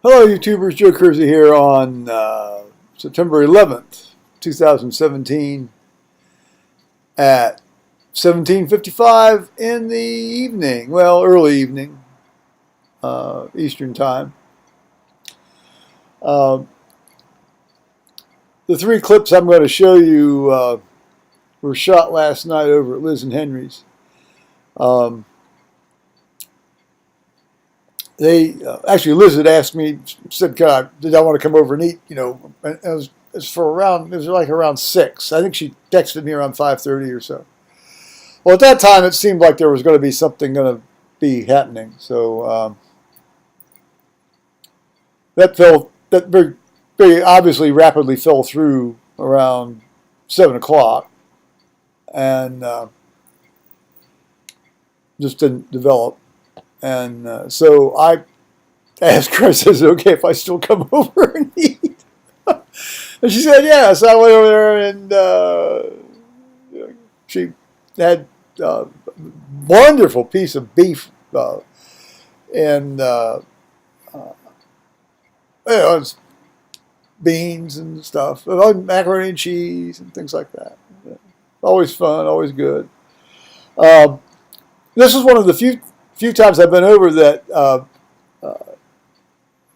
Hello YouTubers, Joe Kersey here on September 11th, 2017 at 17:55 in the evening, well, early evening, Eastern time. The three clips I'm going to show you were shot last night over at Liz and Henry's. Actually, Liz had asked me, said, did I want to come over and eat? You know, and it was like around 6. I think she texted me around 5:30 or so. Well, at that time, it seemed like there was going to be something going to be happening. So that very, very obviously rapidly fell through around 7 o'clock, and just didn't develop. And so I asked her, I said, is it okay if I still come over and eat? And she said, yeah. So I went over there, and she had a wonderful piece of beef and it's beans and stuff, macaroni and cheese and things like that. Always fun, always good. This is one of the few times I've been over that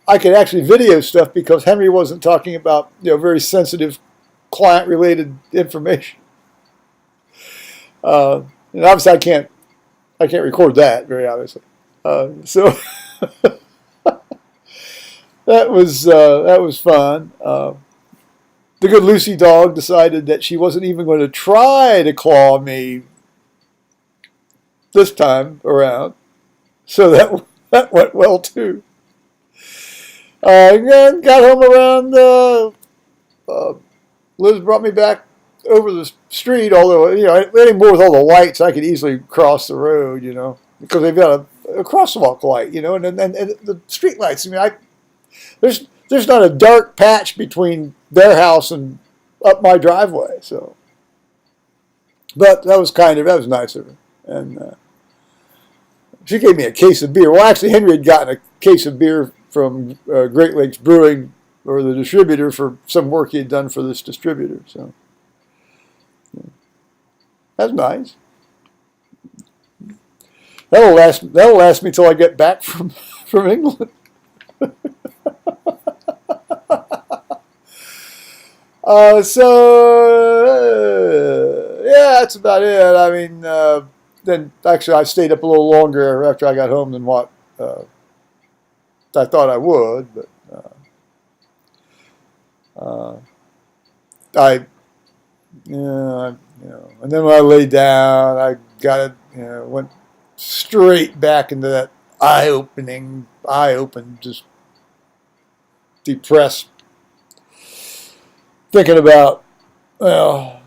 I could actually video stuff because Henry wasn't talking about very sensitive client-related information. And obviously, I can't record that very obviously. So that was fun. The good Lucy dog decided that she wasn't even going to try to claw me this time around. So that went well too. Got home around. Liz brought me back over the street. Although anymore with all the lights, I could easily cross the road. Because they've got a crosswalk light. And the street lights. There's not a dark patch between their house and up my driveway. So, but that was nice of her. And she gave me a case of beer. Well, actually, Henry had gotten a case of beer from Great Lakes Brewing, or the distributor, for some work he had done for this distributor. So that's nice. That'll last me till I get back from England. Yeah, that's about it. I mean, then actually I stayed up a little longer after I got home than what I thought I would, but and then when I laid down, I got it, went straight back into that eye-open, just depressed, thinking about, well,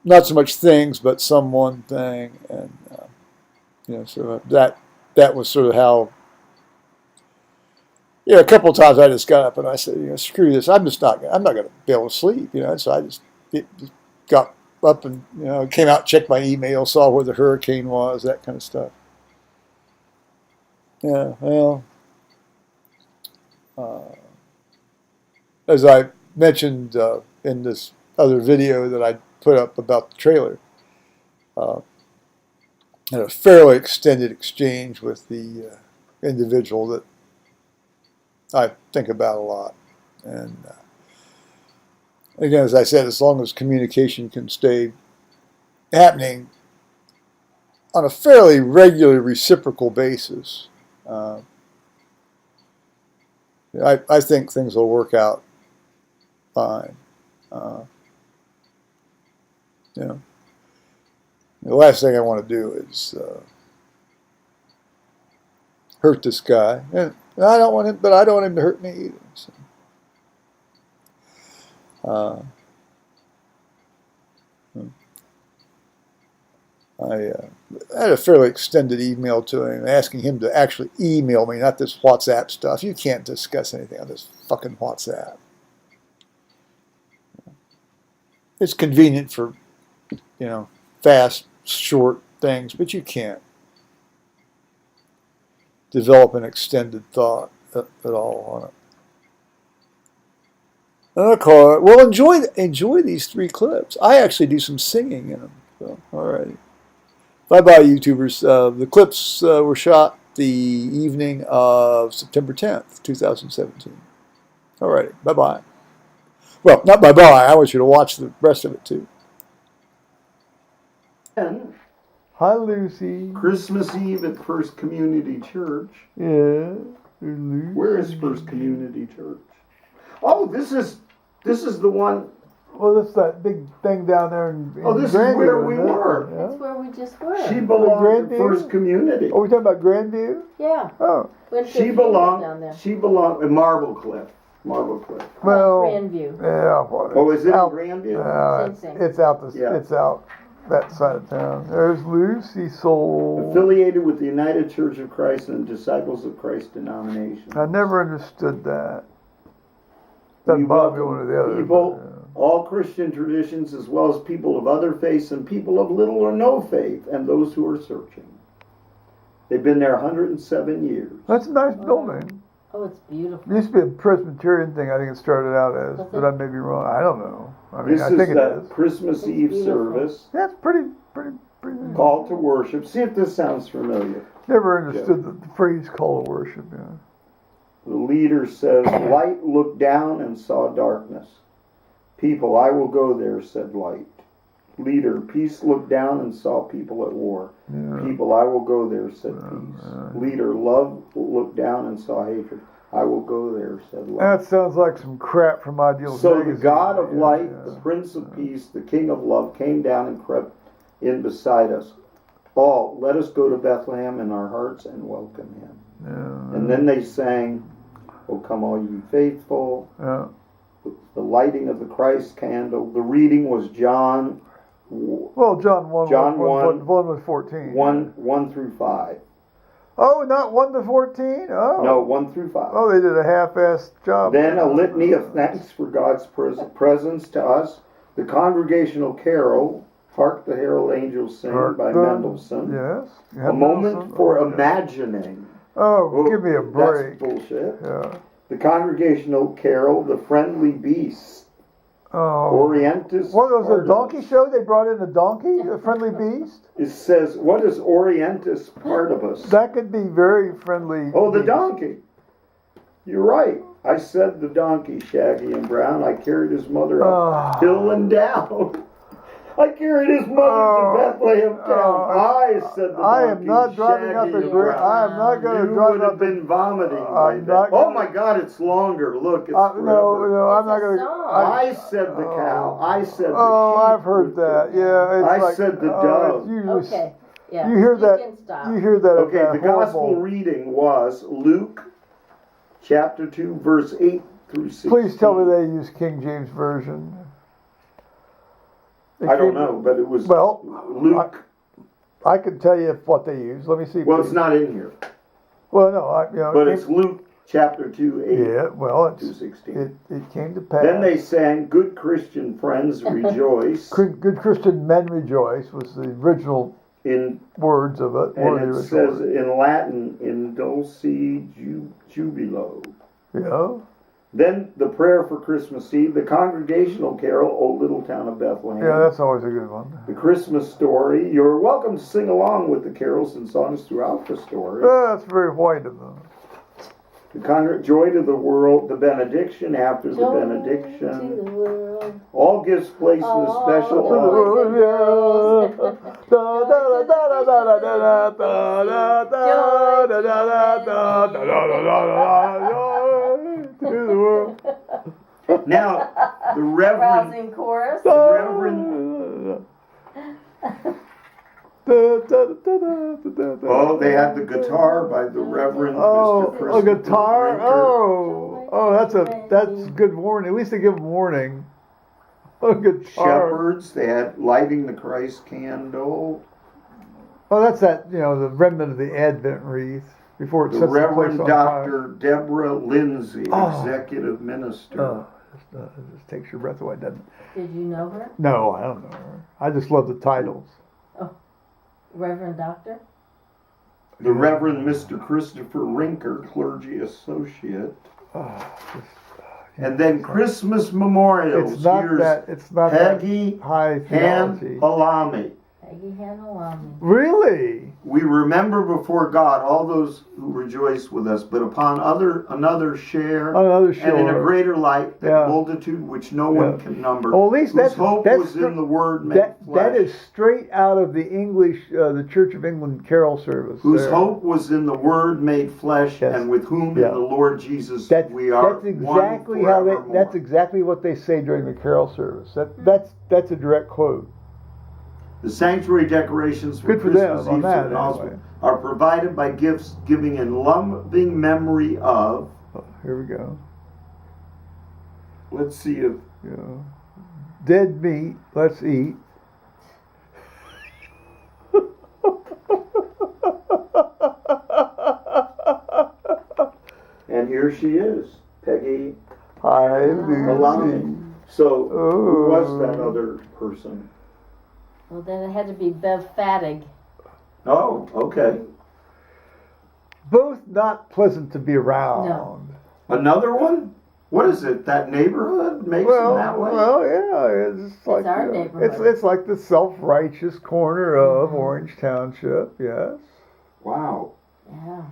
not so much things, but some one thing, and so that was sort of how. A couple of times I just got up and I said, screw this. I'm not going to be able to sleep. So I just got up and came out, checked my email, saw where the hurricane was, that kind of stuff. Yeah, well, as I mentioned in this other video that I put up about the trailer, had a fairly extended exchange with the individual that I think about a lot. And again, as I said, as long as communication can stay happening on a fairly regular, reciprocal basis, I think things will work out fine. The last thing I want to do is hurt this guy. And I don't want him, but I don't want him to hurt me either. So, I had a fairly extended email to him, asking him to actually email me, not this WhatsApp stuff. You can't discuss anything on this fucking WhatsApp. It's convenient for, fast, short things, but you can't develop an extended thought at all on it. Okay. Well, enjoy these 3 clips. I actually do some singing in them. So, all right. Bye bye, YouTubers. The clips were shot the evening of September 10th, 2017. All right. Bye bye. Well, not bye bye. I want you to watch the rest of it too. Hi, Lucy. Christmas Eve at First Community Church. Yeah. Lucy. Where is First Community Church? Oh, this is the one. Well, that's that big thing down there in this Grandview, is where we isn't it? were. Yeah. That's where we just were. She belonged to Grandview? First Community. Oh, we're talking about Grandview? Yeah. Oh. Went to a She funeral down there. belonged in Marble Cliff. Marble Cliff. Well, Grandview. yeah. Well, Oh, is it in out, Grandview? Sing, sing. it's out. Yeah. It's out that side of town. There's Lucy Soul. Affiliated with the United Church of Christ and Disciples of Christ denomination. I never understood that. Doesn't bother me one or the other. People, but, all Christian traditions, as well as people of other faiths and people of little or no faith, and those who are searching. They've been there 107 years. That's a nice building. Oh, it's beautiful. It used to be a Presbyterian thing, I think it started out as, but I may be wrong. I don't know. I mean, This I is think it the is. Christmas It's Eve beautiful. service. That's pretty. Call to worship. See if this sounds familiar. Never understood the phrase call to worship. Yeah. The leader says, Light looked down and saw darkness. People, I will go there, said Light. Leader, peace looked down and saw people at war. Yeah. People, I will go there, said peace. Leader, love looked down and saw hatred. I will go there, said love. That sounds like some crap from Ideal So the Magazine. God of Yeah, light, yeah. the Prince of Peace, the King of love, came down and crept in beside us. All, let us go to Bethlehem in our hearts and welcome him. Yeah. And then they sang, O come all you faithful, Yeah. the lighting of the Christ candle. The reading was John Well, John 1, John 1 was 14. 1 through 5. Oh, not 1 to 14? Oh. No, 1 through 5. Oh, they did a half-assed job. Then a litany of thanks for God's presence to us. The congregational carol, Hark the Herald Angels Sing by Mendelssohn. Yes. A moment for imagining. Oh, give me a break. That's bullshit. Yeah. The congregational carol, The Friendly Beast. Oh. Orientis. What was a Partabus. donkey show? They brought in a donkey, a friendly beast? It says, what is Orientis Partibus? That could be very friendly. Oh, the beast. donkey. You're right. I said the donkey, Shaggy and Brown. I carried his mother up hill and down. I carried his mother to Bethlehem town. I said the donkey, I am not driving up Shaggy the and great. Brown. I am not going to You drive would up have the. been vomiting by I'm then. not Oh gonna- my God, it's longer. Look, it's No, forever. no, I'm It's not a going to. song. I said the cow. I said the Oh, sheep. I've heard that. Yeah, it's I like, said the oh, dove. it's usually- Okay. Yeah. You hear that? can stop. You hear that? Okay, at the that gospel horrible- reading was Luke chapter 2, verse 8 through 16. Please tell me they use King James version. They I don't came- know, but it was Well, Luke. I can tell you what they use. Let me see. Well, please. it's not in here, Well, no, you know. but it it's came- Luke chapter 2, 8 Yeah, well, to 16. it came to pass. Then they sang, Good Christian friends rejoice, Good Christian men rejoice was the original in, words of it. one of and the it original says words. in Latin, in dulce jubilo. Yeah. Then the prayer for Christmas Eve, the congregational carol, O Little Town of Bethlehem. Yeah, that's always a good one. The Christmas story. You're welcome to sing along with the carols and songs throughout the story. That's very white of them. The joy to the world, the benediction after the Joy benediction. to the world. All gives place in the special All honor. Now, the Reverend, Rousing chorus. the Reverend, oh, they had the guitar by the Reverend Oh, Mr. a Christopher guitar. Brinker. That's good warning. At least they give them warning. A guitar. Shepherds, they had lighting the Christ candle. Oh, that's that. You know, the remnant of the Advent wreath before it The sets Reverend the place on fire. Dr. Deborah Lindsay, Oh. executive minister. Oh, it just takes your breath away, doesn't it? Did you know her? No, I don't know her. I just love the titles. Reverend Doctor? The Reverend Mr. Christopher Rinker, clergy associate. And then Christmas memorials. It's not Here's that. It's not Peggy that high Han theology. Halami. Peggy Hanalami. Really? We remember before God all those who rejoice with us, but upon another share, Another and in a shore. greater light, that Yeah. multitude which no one can number. Well, at least whose that's hope that's was in the Word made that flesh. is straight out of the English, the Church of England carol service. Whose there. hope was in the Word made flesh, Yes. and with whom Yeah. in the Lord Jesus That's, we are that's exactly one how they. forevermore. That's exactly what they say during the carol service. That's a direct quote. The sanctuary decorations for Good for them Christmas on Eve that, and Oswald anyway. are provided by gifts giving in loving memory of. Oh, here we go. Let's see if Yeah. Dead meat. Let's eat. and here she is, Peggy Hi, Halami. Lucy. So who was Oh. that other person? Well, then it had to be Bev Fattig. Oh, okay. Both not pleasant to be around. No. Another one? What is it? That neighborhood makes them that way? Well, yeah, it's like our neighborhood. It's like the self-righteous corner of Mhm. Orange Township. Yes. Wow. Yeah.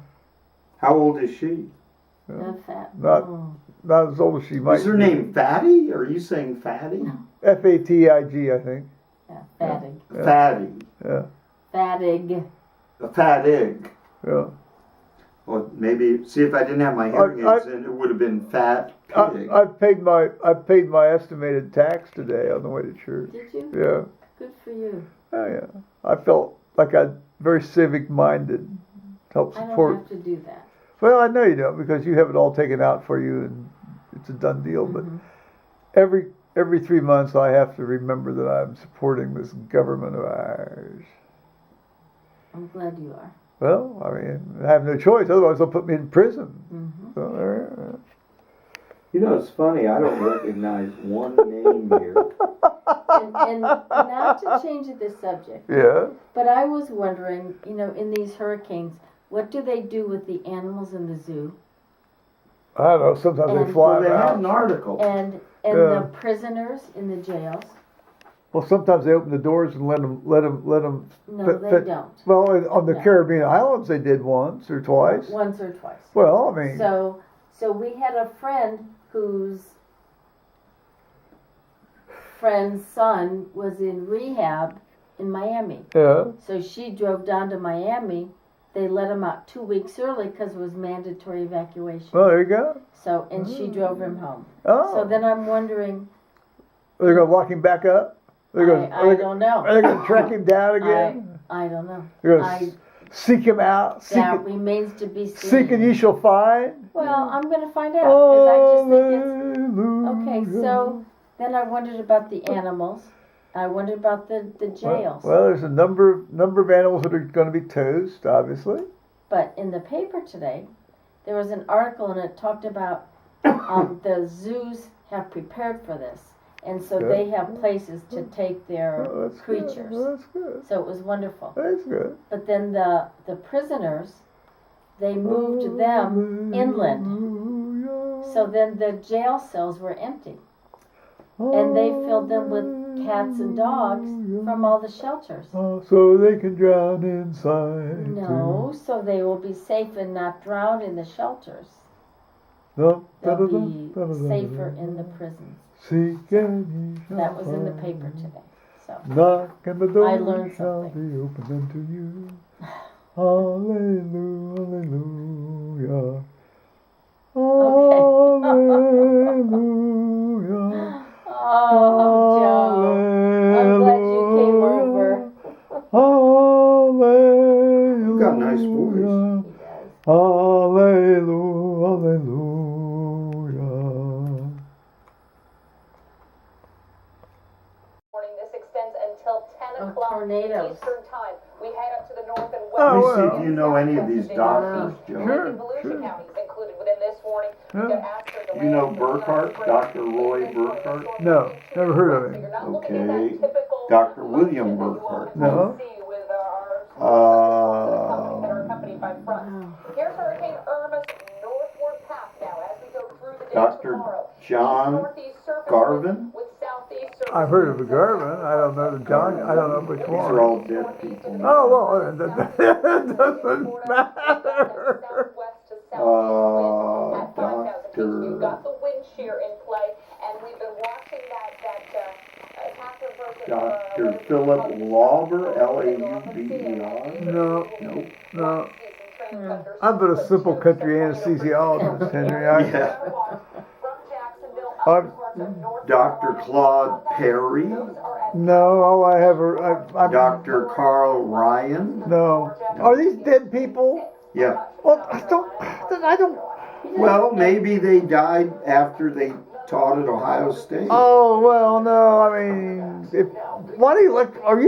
How old is she? Bev Fat. Not- Oh. Not as old as she might. Is her be. name Fatty? Are you saying Fatty? Fatig, I think. Yeah. Fattig. Yeah. Fatty. Yeah. Fattig. A fat egg. Yeah. Well, maybe, see if I didn't have my hearing I- aids in, it would have been fat pig. I paid my estimated tax today on the way to church. Did you? Yeah. Good for you. Oh, yeah. I felt like I'm very civic-minded. Help I don't support. have to do that. Well, I know you don't because you have it all taken out for you and it's a done deal. But Mhm. every 3 months I have to remember that I'm supporting this government of ours. I'm glad you are. Well, I mean, I have no choice. Otherwise, they'll put me in prison. Mm-hmm. So there. You know, it's funny, I don't recognize one name here. And not to change the subject, Yeah. but I was wondering, in these hurricanes, what do they do with the animals in the zoo? I don't know. Sometimes they And- fly Well, they them had out. an article. And Yeah. the prisoners in the jails? Well, sometimes they open the doors and let them. No, Fit- they fit- don't. Well, on the No. Caribbean islands, they did once or twice. Once or twice. Well, I mean, So we had a friend whose friend's son was in rehab in Miami. yeah. So she drove down to Miami. They let him out 2 weeks early because it was mandatory evacuation. Well, there you go. So, and she drove him home. Oh, So then I'm wondering, they're going to lock him back up. They're going. I don't know. Are they going to track him down again? I don't know. They're going to seek him out. That remains to be seen. Seek and ye shall find. Well, I'm going to find out because I just think it's Hallelujah. okay. So then I wondered about the animals. I wondered about the jails. Well, there's a number of animals that are going to be toast, obviously. But in the paper today, there was an article and it talked about the zoos have prepared for this. And so Good. they have places to take their Oh, that's creatures. Good. Well, that's good. So it was wonderful. That's good. But then the prisoners, they moved them inland. So then the jail cells were empty. And they filled them with cats and dogs from all the shelters. So they can drown inside. No, so they will be safe and not drown in the shelters. No. They'll be safer in the prisons. Seek and ye shall That was in the find. paper today. So Knock and the door I learned shall something. be opened unto you. Hallelujah, hallelujah. Hallelujah. oh, Joe, I'm glad you came over. Hallelujah. You've got a nice voice. He does. Hallelujah, hallelujah. Morning. This extends until 10 Oh, o'clock tornadoes. Eastern time. We head up to the north and west. Oh, Let me see well. if you know any of these doctors, Joe. Sure, And Volusia sure. County is included within this warning. Yeah. You get after the You know land, Burkhart, Dr. Roy Burkhart? No, never heard of So him. you're not looking at that Okay. typical Dr. William function that you Burkhart. often No. see with our companies that are accompanied front. Here's Hurricane Irma's northward path now as we go through the day Dr. tomorrow. John Northeast surface Garvin? with southeast surface I've heard of a Garvin. I don't know the John. I don't know which These one. are all dead people. Oh well, that doesn't matter. southwest to southeast wind at 5,000 feet. Doctor. You've got the wind shear in play, and we've been watching that attack reverse. Dr. Philip Lauber, Lauber. No, Nope. no. I'm but a simple country anesthesiologist, Henry. Yeah. Dr. Claude Perry, No, all I have are I'm Dr. Carl Ryan. No. Are these dead people? Yeah. Well, I don't. Well, maybe they died after they taught at Ohio State. Oh well, no. I mean, why do you like? Are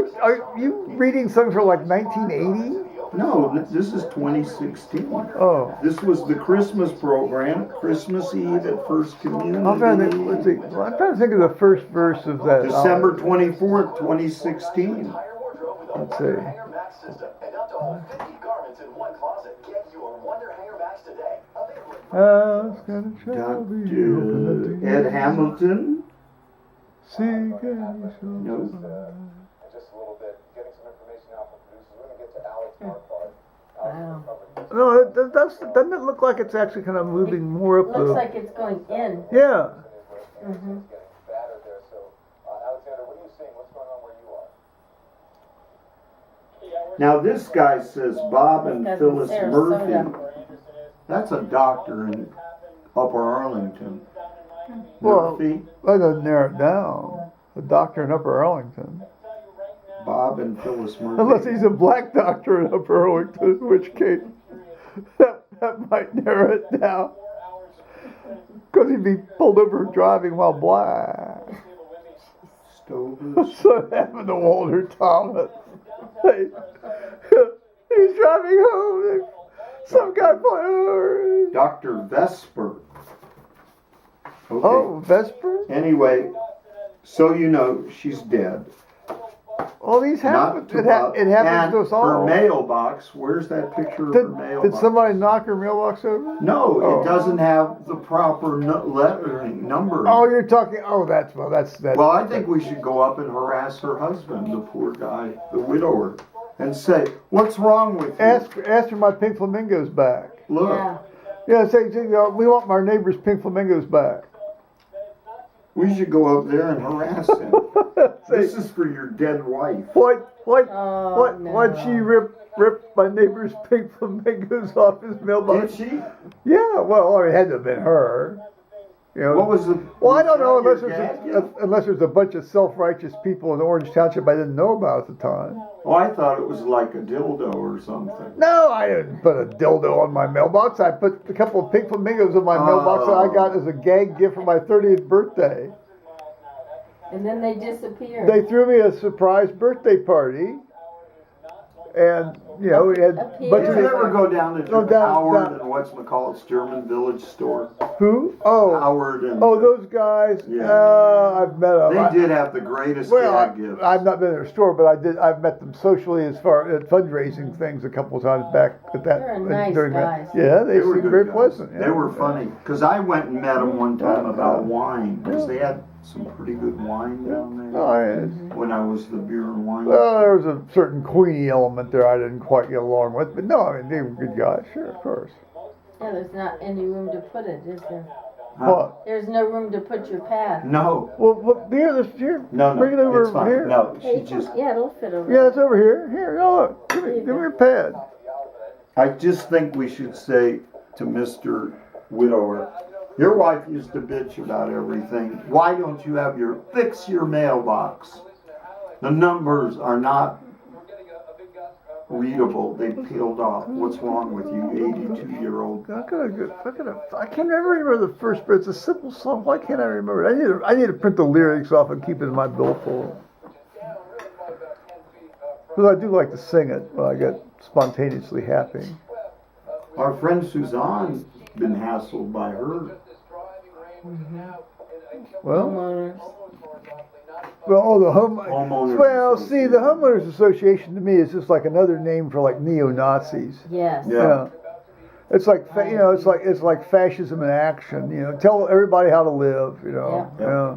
you reading something from like 1980? No, this is 2016. Oh. This was the Christmas program, Christmas Eve at First Community. I'm trying to think. Let's see. I'm trying to think of the first verse of that. December 24th, 2016. Let's see. Dr. Ed Hamilton. See, No. Just a little bit, getting some information out from producers. We're going to get to Alex Marquardt. Wow. No, doesn't it look like it's actually kind of moving more up Looks the? like it's going in. Yeah. Mm-hmm. Getting battered there. So, Alexander, what are you seeing? What's going on where you are? Now this guy says Bob and That's Phyllis Sarasota. Murphy. That's a doctor in Upper Arlington. Well, Murphy, that doesn't narrow it down. A doctor in Upper Arlington. Bob and Phyllis Murphy. Unless he's a black doctor in Upper Arlington, in which case that might narrow it down. Because he'd be pulled over driving while black. Stovers. So happened to Walter Thomas. He's driving home. Some guy pulled over. Dr. Vesper. Okay. Oh, Vesper? Anyway, so you know she's dead. All these happen. Not to It happens to us all. Her mailbox. Where's that picture of her mailbox? Did somebody knock her mailbox over? No, Oh. it doesn't have the proper lettering, numbering. Oh, you're talking. Oh, that's. Well, I think we should go up and harass her husband, the poor guy, the widower, and say, "What's wrong with you? Ask her my pink flamingos back. Look, Yeah. Say, we want our neighbor's pink flamingos back. we should go up there and harass him. Say, This is for your dead wife." Oh, no. Why'd she rip my neighbor's pink flamingos off his Did mailbox? she? Yeah, well, it had to have been her. You know. What was the? Well, I don't know was that your dad? unless there's a bunch of self-righteous people in Orange Township I didn't know about at the time. Oh, I thought it was like a dildo or something. No, I didn't put a dildo on my mailbox. I put a couple of pink flamingos on my mailbox that I got as a gag gift for my 30th birthday. And then they disappeared. They threw me a surprise birthday party, and we had Up a here? bunch Did of you ever go down to Go down- Howard down- and whatchamacallit's German Village store? who? Oh, Howard and those guys. Yeah. I've met them. they did have the greatest Well, gag gifts. I've not been in their store, but I've met them socially as far at fundraising things a couple of times back at that. They're nice during guys. that. Yeah, they were seemed good very guys. pleasant. Yeah. They were funny because I went and met them one time Yeah. about wine because they had some pretty good wine down there Oh, yeah. when I was the beer and wine. Well, there was a certain Queenie element there I didn't quite get along with, but no, I mean they were good guys. Sure, of course. Yeah, there's not any room to put it, is there? Huh? What? There's no room to put your pad. No, Here. no, Bring it over it's fine. here. No, she just. Yeah, it'll fit over. Yeah, it's over here. Here, no, look. Give me your pad. I just think we should say to Mr. Widower, your wife used to bitch about everything. Why don't you fix your mailbox? The numbers are not readable. They peeled off. What's wrong with you, 82-year-old? I can't remember the first, but it's a simple song. Why can't I remember it? I need to print the lyrics off and keep it in my billfold. Because I do like to sing it when I get spontaneously happy. Our friend Suzanne's been hassled by her. Well, Homeowners. Well, the Homeowners Well, see, the Association. homeowners association to me is just like another name for like neo-Nazis. Yes. Yeah. It's like it's like fascism in action. Tell everybody how to live. Yeah.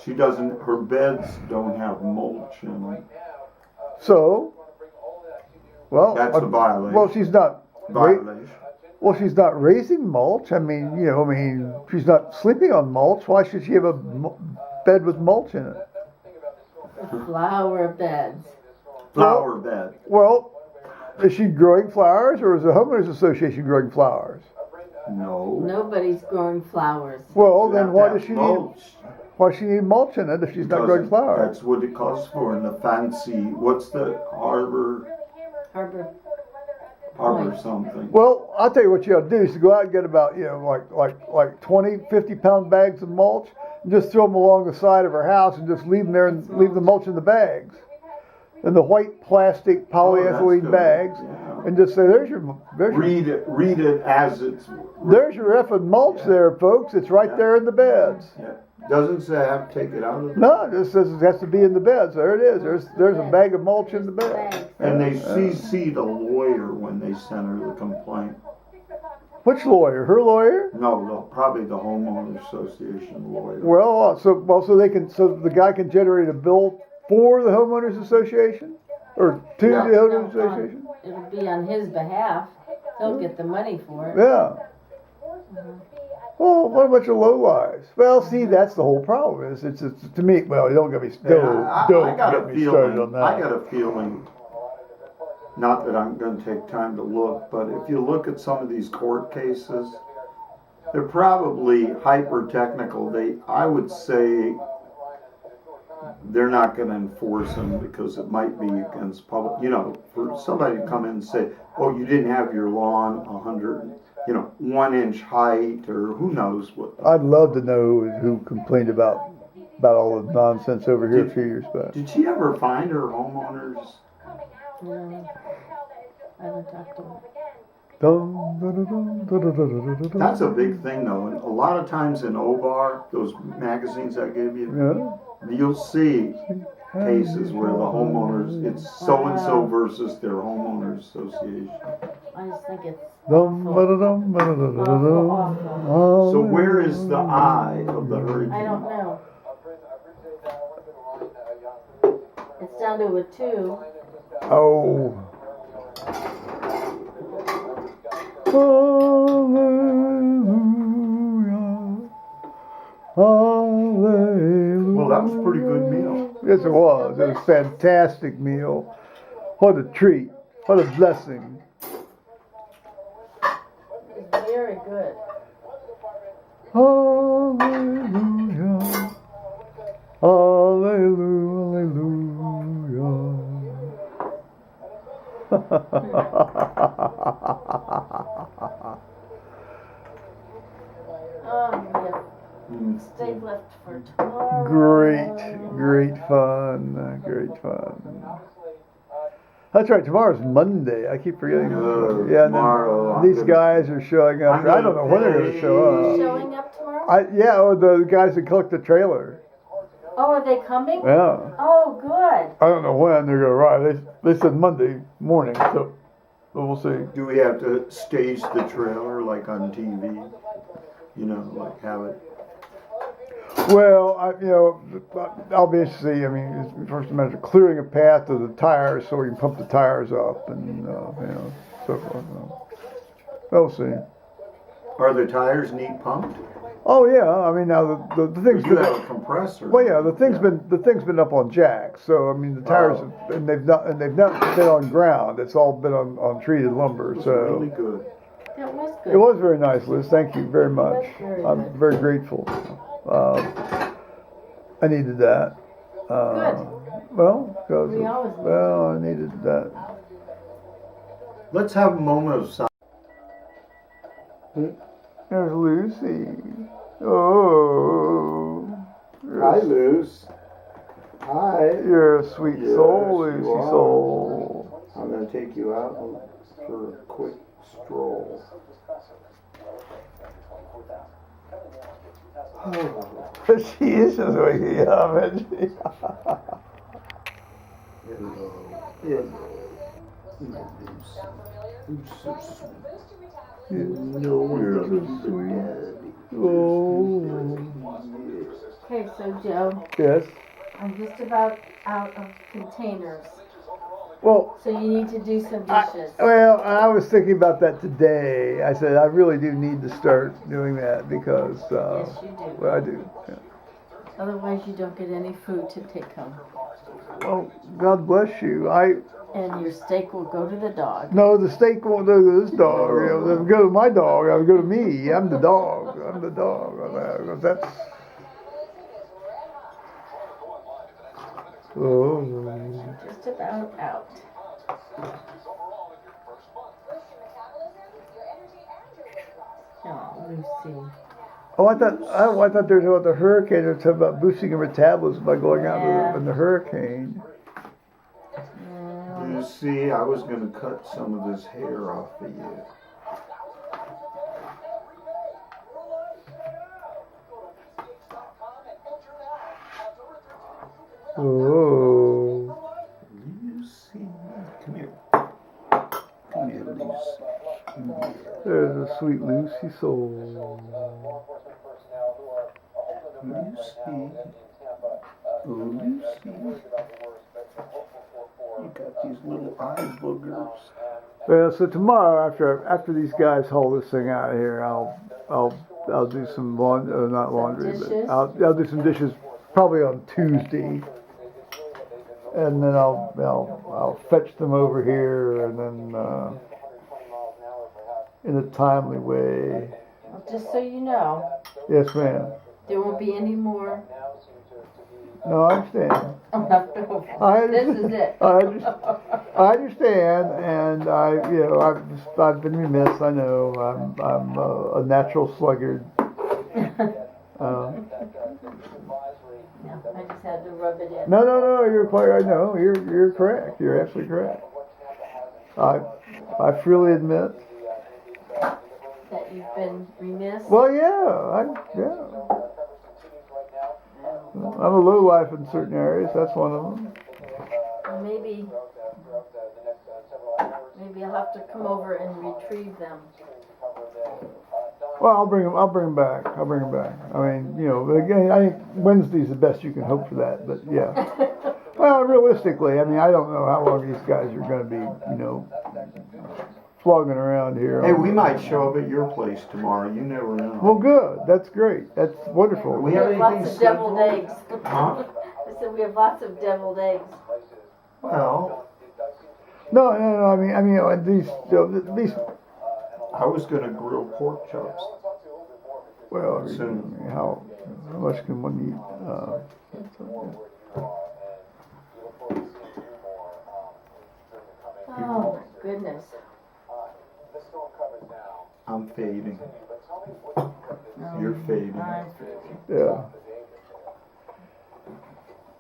She doesn't. Her beds don't have mulch in them. So, well, That's a violation. Well, she's not. Violation. Well, she's not raising mulch. I mean, she's not sleeping on mulch. Why should she have a bed with mulch in it? Flower beds. Flower bed. Well, is she growing flowers, or is the homeowners association growing flowers? No. Nobody's growing flowers. Well, You then have why to does have she mulch. need? Why does she need mulch in it if she's not growing Because flowers? That's what it calls for in the fancy. What's the harbor Harbor. something? Well, I'll tell you what you ought to do is to go out and get about, like 20, 50-pound bags of mulch and just throw them along the side of her house and just leave them there and leave the mulch in the bags. In the white plastic polyethylene good. bags. Yeah. And just say, there's your Read it as it's. there's your effing mulch there, folks. It's right there in the beds. Yeah. Doesn't say I have to take it out of the. No, it just says it has to be in the beds. There it is. There's a bag of mulch in the bed. Bags. And they CC'd a lawyer when they sent her the complaint. Which lawyer? Her lawyer? No, probably the homeowners association lawyer. Well, so the guy can generate a bill for the homeowners association, or to Yeah. the homeowners association. It'll be on his behalf. He'll get the money for it. Yeah. Well, what a bunch of lowlives. Well, see, that's the whole problem. It's to me. Well, don't get me I don't got get a me started feeling. on that. I got a feeling. Not that I'm going to take time to look, but if you look at some of these court cases, they're probably hyper technical. I would say, they're not going to enforce them because it might be against public. For somebody to come in and say, "Oh, you didn't have your lawn 1-inch height," or who knows what. I'd love to know who complained about all the nonsense over here a few years back. Did she ever find her homeowners? No. I haven't talked to him. That's a big thing, though. And a lot of times in OBAR, those magazines I gave you, Yeah. you'll see cases where the homeowners, it's so-and-so versus their homeowners association. I just think it's So where is the eye of the hurricane? I don't know. It's down to a 2. Oh. Hallelujah. Hallelujah. Well, that was a pretty good meal. Yes, it was. It was a fantastic meal. What a treat. What a blessing. It's very good. Hallelujah. Hallelujah. Oh, yeah. Steak left for tomorrow. Great fun. Great fun. That's right. Tomorrow's Monday. I keep forgetting. Yeah, and tomorrow, then these guys are showing up. I don't know when they're going to show up. Showing up tomorrow? The guys that collect the trailer. Oh, are they coming? Yeah. Oh, good. I don't know when they're going to arrive. They said Monday morning, so we'll see. Do we have to stage the trailer like on TV? Like have it. Well, I'll be interested to see. I mean, it's first a matter of clearing a path to the tires so we can pump the tires up and so forth. We'll see. Are the tires need pumped? Oh yeah, I mean now the thing's You been. have a compressor. Well, yeah, the thing's been up on jacks. So I mean the tires and they've not been on ground. It's all been on treated lumber. It's So really good. That was good. it was very nice, Liz. Thank you very much. Very I'm good. very grateful. I needed that. Good. Well, because We always need I needed that. Let's have a moment of silence. There's Lucy. Oh. Hi, Luce. Hi. You're a sweet Yes, soul, you Lucy are. soul. I'm going to take you out for a quick stroll. She is just waking up, isn't she? Nowhere to daddy. Oh. Okay, so Joe, Yes. I'm just about out of containers, Well, so you need to do some dishes. I was thinking about that today. I said I really do need to start doing that because Yes, you do. well, I do. Yeah. Otherwise, you don't get any food to take home. Well, God bless you. And your steak will go to the dog. No, the steak won't go to this dog. You know, it'll go to my dog. It'll go to me. I'm the dog. I'm the dog. That's. Oh. Just about out. Oh, Lucy. Oh, I thought there was about the hurricane. They were talking about boosting your metabolism by going out in the hurricane. You see, I was going to cut some of this hair off of you. Oh. Lucy, come here. Come here, Lucy. There's a sweet Lucy soul. Lucy. Oh, Lucy. You got these little eye boogers. Well, so tomorrow after these guys haul this thing out of here, I'll do some not laundry, but dishes? I'll do some dishes probably on Tuesday, and then I'll fetch them over here, and then in a timely way. Well, just so you know, Yes, ma'am. there won't be any more No, I understand. left over. This is it. I understand, and I've been remiss. I know I'm a natural sluggard. I just had to rub it in. No, you're quite right. No, you're correct. You're absolutely correct. I freely admit. That you've been remiss. Well, yeah. I'm a low life in certain areas. That's one of them. Maybe I'll have to come over and retrieve them. Well, I'll bring them back. I mean, again, I think Wednesday's the best you can hope for that. But yeah. Well, realistically, I mean, I don't know how long these guys are going to be, flogging around here. Hey, we might show up at your place tomorrow. You never know. Well, good. That's great. That's wonderful. We have lots anything of deviled scheduled? eggs. Huh? I said we have lots of deviled eggs. Well, No. I mean, these. I was going to grill pork chops. Well, Soon. how much can one eat? Oh my goodness. I'm fading. No, You're fading. Yeah.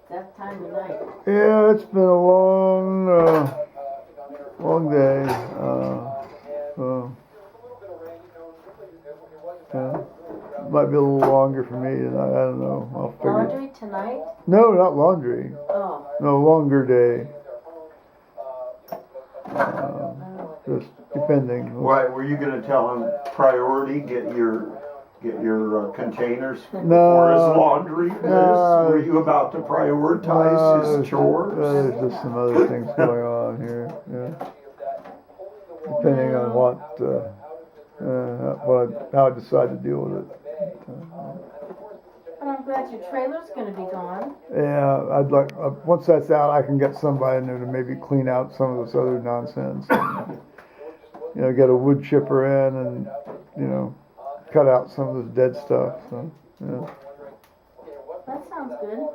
That time of night. Yeah, it's been a long day. Yeah. Might be a little longer for me tonight. I don't know. I'll figure. Laundry tonight? No, not laundry. Oh. No, longer day. Just depending. Why, were you going to tell him priority, get your containers for his laundry list? Were you about to prioritize his chores? There's just some other things going on here. Yeah. Depending on how I decide to deal with it. And I'm glad your trailer's going to be gone. Yeah, I'd like once that's out, I can get somebody in there to maybe clean out some of this other nonsense. And, get a wood chipper in and cut out some of this dead stuff. So, yeah. That sounds good.